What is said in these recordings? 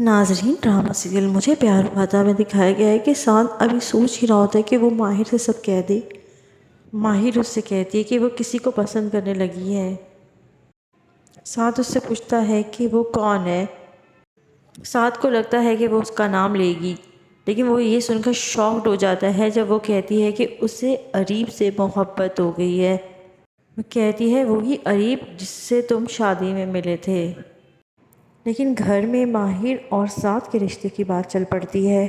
नाज़रीन, drama serial मुझे प्यार हुआ था में दिखाया गया है कि साद अभी सोच ही रहा होता है कि वो माहिर से सब कह दे। माहिर उससे कहती है कि वो किसी को पसंद करने लगी है। साद उससे पूछता है कि वो कौन है। साद को लगता है कि वो उसका नाम लेगी, लेकिन वो ये सुनकर शॉक्ड हो जाता है जब वो कहती है कि उसे अरीब से मोहब्बत हो गई है। वो कहती है वही अरीब जिससे तुम शादी में मिले थे। लेकिन घर में माहिर और साद के रिश्ते की बात चल पड़ती है।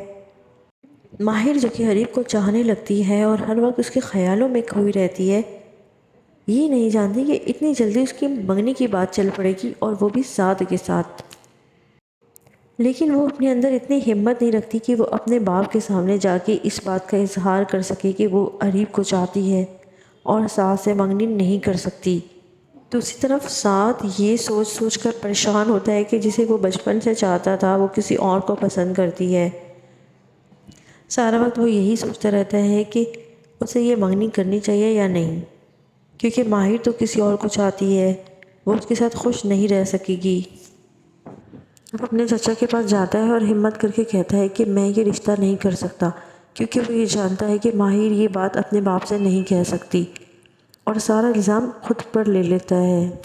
माहिर जो कि अरीब को चाहने लगती है और हर वक्त उसके ख्यालों में खोई रहती है, ये नहीं जानती कि इतनी जल्दी उसकी मंगनी की बात चल पड़ेगी और वो भी साद के साथ। लेकिन वो अपने अंदर इतनी हिम्मत नहीं रखती कि वो अपने बाप के सामने जाके इस बात का इजहार कर सके कि वो अरीब को चाहती है और साद से मंगनी नहीं कर सकती। दूसरी तरफ साद ये सोच सोच कर परेशान होता है कि जिसे वो बचपन से चाहता था वो किसी और को पसंद करती है। सारा वक्त वो यही सोचता रहता है कि उसे ये मंगनी करनी चाहिए या नहीं, क्योंकि माहिर तो किसी और को चाहती है, वो उसके साथ खुश नहीं रह सकेगी। वो अपने चाचा के पास जाता है और हिम्मत करके कहता है कि मैं ये रिश्ता नहीं कर सकता, क्योंकि वो ये जानता है कि माहिर ये बात अपने बाप से नहीं कह सकती और सारा इल्ज़ाम खुद पर ले लेता है।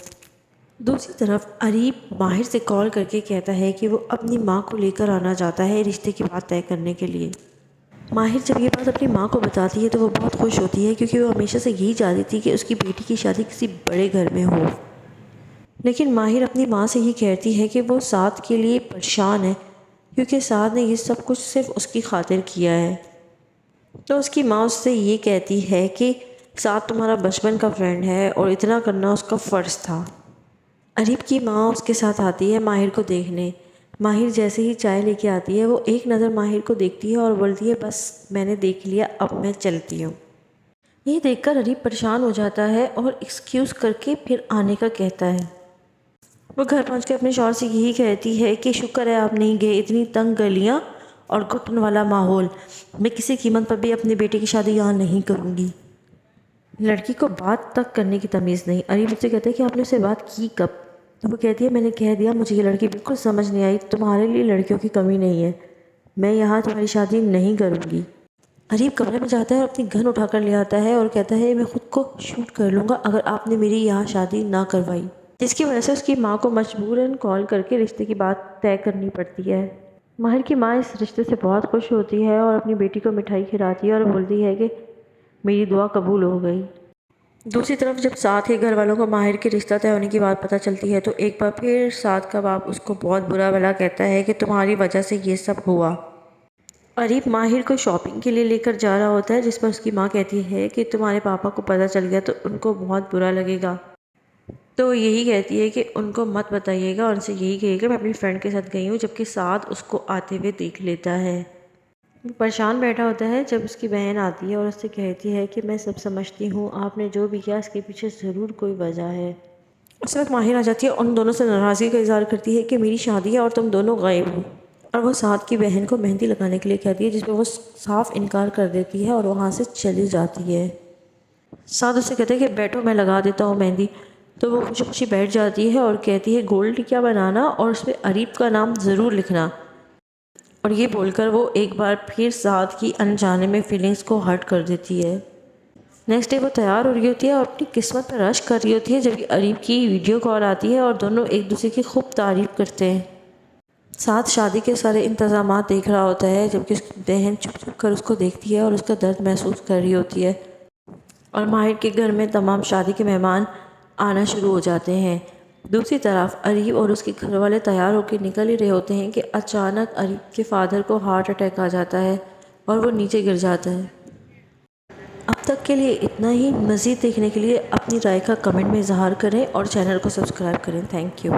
दूसरी तरफ अरीब माहिर से कॉल करके कहता है कि वो अपनी माँ को लेकर आना चाहता है रिश्ते की बात तय करने के लिए। माहिर जब ये बात अपनी माँ को बताती है तो वो बहुत खुश होती है, क्योंकि वो हमेशा से यही चाहती थी कि उसकी बेटी की शादी किसी बड़े घर में हो। लेकिन माहिर अपनी माँ से ही कहती है कि वो साद के लिए परेशान है, क्योंकि साद ने ये सब कुछ सिर्फ उसकी खातिर किया है। तो उसकी माँ उससे ये कहती है कि साद तुम्हारा बचपन का फ्रेंड है और इतना करना उसका फ़र्ज़ था। अरीब की माँ उसके साथ आती है माहिर को देखने। माहिर जैसे ही चाय लेके आती है वो एक नज़र माहिर को देखती है और बोलती है बस मैंने देख लिया, अब मैं चलती हूँ। ये देखकर अरीब परेशान हो जाता है और एक्सक्यूज़ करके फिर आने का कहता है। वो घर पहुँच के अपने शौहर से यही कहती है कि शुक्र है आप नहीं गए, इतनी तंग गलियाँ और घुटन वाला माहौल, मैं किसी कीमत पर भी अपने बेटे की शादी यहाँ नहीं करूँगी। लड़की को बात तक करने की तमीज़ नहीं। अरीब उससे कहते हैं कि आपने उससे बात की कब? तो वो कहती है मैंने कह दिया, मुझे ये लड़की बिल्कुल समझ नहीं आई, तुम्हारे लिए लड़कियों की कमी नहीं है, मैं यहाँ तुम्हारी शादी नहीं करूँगी। अरीब कमरे में जाता है और अपनी गन उठा कर ले आता है और कहता है मैं ख़ुद को शूट कर लूँगा अगर आपने मेरी यहाँ शादी ना करवाई। जिसकी वजह से उसकी माँ को मजबूरन कॉल करके रिश्ते की बात तय करनी पड़ती है। माहिर की माँ इस रिश्ते से बहुत खुश होती है और अपनी बेटी को मिठाई खिलाती है और बोलती है कि मेरी दुआ कबूल हो गई। दूसरी तरफ जब साद के घर वालों को माहिर के रिश्ता तय होने की बात पता चलती है तो एक बार फिर साद का बाप उसको बहुत बुरा भला कहता है कि तुम्हारी वजह से ये सब हुआ। अरीब माहिर को शॉपिंग के लिए लेकर जा रहा होता है, जिस पर उसकी माँ कहती है कि तुम्हारे पापा को पता चल गया तो उनको बहुत बुरा लगेगा। तो यही कहती है कि उनको मत बताइएगा और उनसे यही कहिएगा मैं अपनी फ्रेंड के साथ गई हूँ, जबकि साद उसको आते हुए देख लेता है। वो परेशान बैठा होता है जब उसकी बहन आती है और उससे कहती है कि मैं सब समझती हूँ, आपने जो भी किया इसके पीछे ज़रूर कोई वजह है। उस वक्त माहिर आ जाती है और उन दोनों से नाराज़गी का इज़हार करती है कि मेरी शादी है और तुम दोनों गायब हो। और वो साद की बहन को मेहंदी लगाने के लिए कहती है, जिसमें वो साफ इनकार कर देती है और वहाँ से चली जाती है। साद उससे कहते हैं कि बैठो मैं लगा देता हूँ मेहंदी। तो वो खुशी खुशी बैठ जाती है और कहती है गोल्ड क्या बनाना और उसमें अरीब का नाम ज़रूर लिखना। और ये बोलकर वो एक बार फिर साद की अनजाने में फीलिंग्स को हर्ट कर देती है। नेक्स्ट डे वो तैयार हो रही होती है और अपनी किस्मत पर रश कर रही होती है जब अरीब की वीडियो कॉल आती है और दोनों एक दूसरे की खूब तारीफ़ करते हैं। साद शादी के सारे इंतज़ाम देख रहा होता है, जबकि उसकी बहन चुप चुप कर उसको देखती है और उसका दर्द महसूस कर रही होती है। और माहिर के घर में तमाम शादी के मेहमान आना शुरू हो जाते हैं। दूसरी तरफ अरीब और उसके घर वाले तैयार होकर निकल ही रहे होते हैं कि अचानक अरीब के फादर को हार्ट अटैक आ जाता है और वो नीचे गिर जाता है। अब तक के लिए इतना ही। मज़ीद देखने के लिए अपनी राय का कमेंट में इजहार करें और चैनल को सब्सक्राइब करें। Thank you.